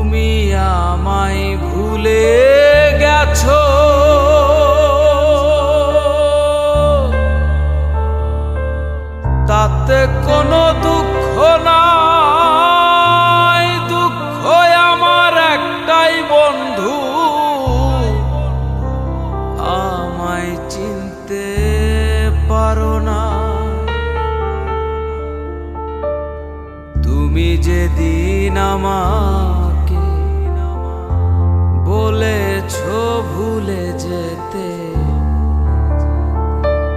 তুমি আমায় ভুলে গেছো, তাতে কোনো দুঃখ নাই। দুঃখ আমার একটাই বন্ধু, আমায় চিনতে পারো না। তুমি যেদিন আমাকে বলেছো ভুলে যেতে,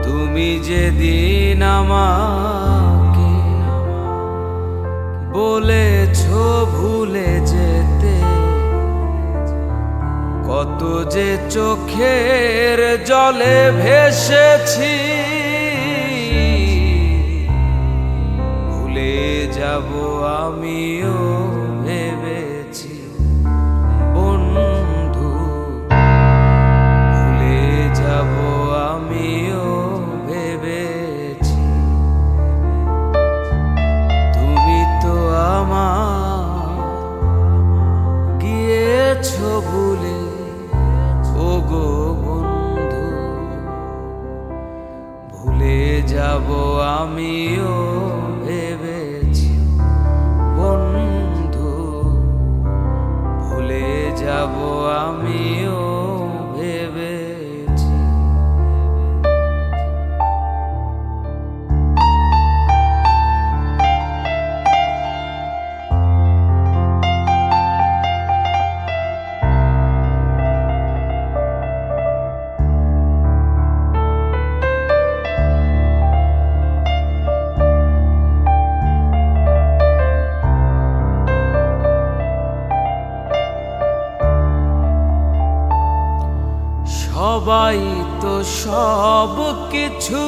তুমি যেদিন আমাকে বলেছো ভুলে যেতে, কত যে চোখের জলে ভেসেছি। ভুলে যাব আমিও ভেবেছি বন্ধু, ভুলে যাব আমিও ভেবেছি। তুমি তো আমার গিয়েছো ভুলে, ওগো বন্ধু, ভুলে যাব আমিও ভেবেছি বন্ধু, ভুলে যাব আমিও ভেবেছি। সবাই তো সব কিছু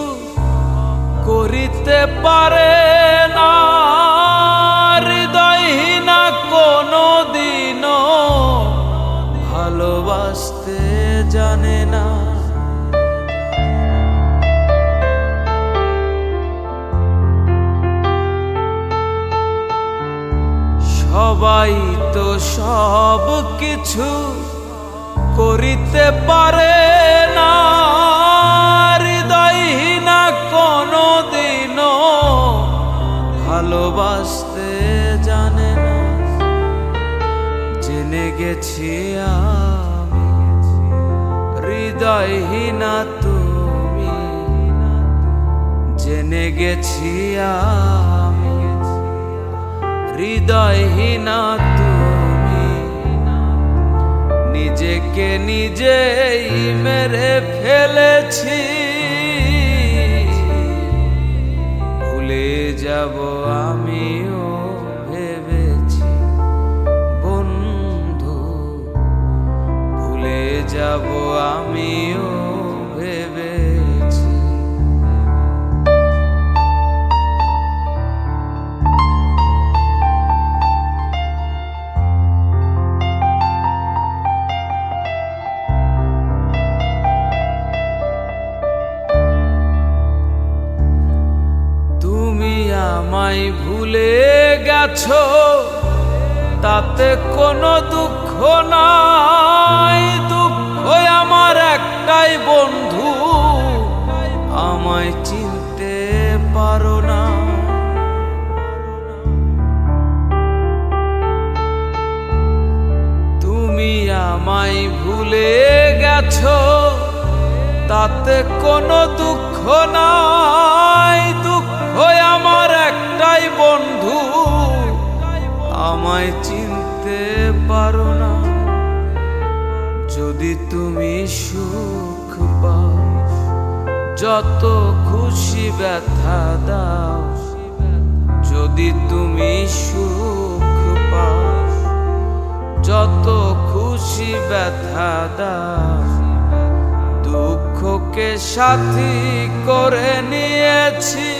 করিতে পারে না, হৃদয়হীনা কোনো দিনও ভালোবাসতে জানে না। সবাই তো সব কিছু করিতে পারে না, হৃদয়হীনা কোনো দিনও ভালোবাসতে জানে না। জেনে গেছি আমি হৃদয়হীনা তুমি, জেনে গেছি আমি হৃদয়হীনা তুমি। নিজেকে নিজেই মেরে ফেলেছি, ভুলে যাব আমিও ভেবেছি বন্ধু, ভুলে যাব আমিও ভেবেছি। আমায় ভুলে গেছো, তাতে কোনো দুঃখ নাই। দুঃখ আমার একটাই বন্ধু, আমায় চিনতে পারো না। তুমি আমায় ভুলে গেছো, তাতে কোনো দুঃখ নাই। দুঃখ আমার একটাই বন্ধু, আমায় চিনতে পারো না। যদি তুমি সুখ পাও, যত খুশি ব্যথা দাও। যদি তুমি সুখ পাও, যত খুশি ব্যথা দাও। দুঃখকে সাথী করে নিয়েছি,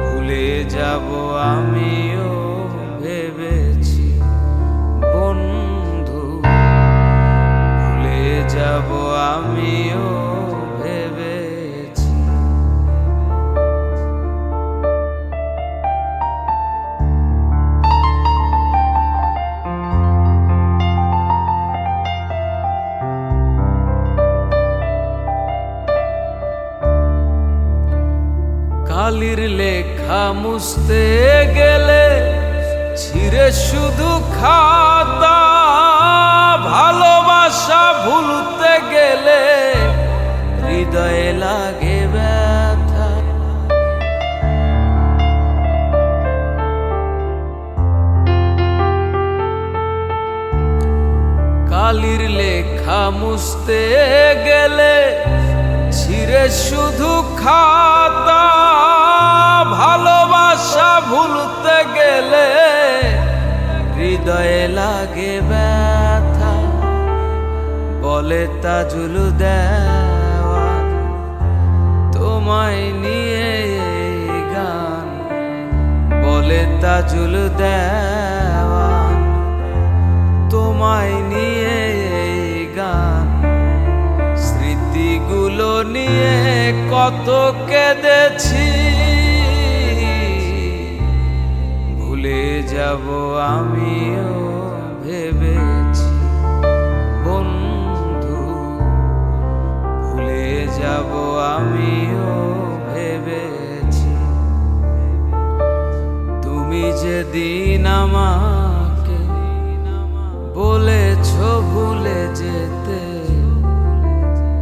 ভুলে যাব আমিও ভেবেছি বন্ধু, ভুলে যাব আমিও ভেবেছি। মুছতে গেলে ছিঁড়ে শুধু খাতা, ভালোবাসা ভুলতে গেলে হৃদয়ে লাগে ব্যথা। কালির লেখা মুছতে গেলে ছিঁড়ে শুধু খাতা, ভালোবাসা ভুলতে গেলে হৃদয়ে লাগে ব্যথা। বলে তাজুল দেওয়ান তোমায় নিয়ে এই গান, বলে তাজুল দেওয়ান তোমায় নিয়ে এই গান। স্মৃতিগুলো নিয়ে কত কেঁদেছি, ভুলে যাব আমিও ভেবেছি বন্ধু, ভুলে যাব আমিও ভেবেছি। তুমি যেদিন আমাকে বলেছ ভুলে যেতে,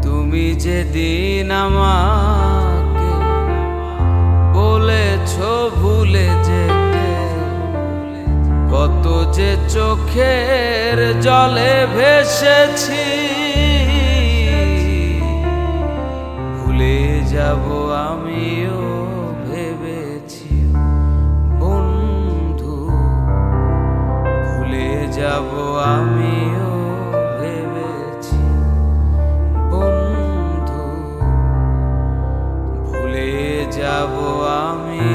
তুমি যেদিন আমাকে বলেছ ভুলে যেতে, কত যে চোখের জলে ভেসেছি। ভুলে যাব আমিও ভেবেছি বন্ধু, ভুলে যাব আমিও ভেবেছি বন্ধু, ভুলে যাব আমি।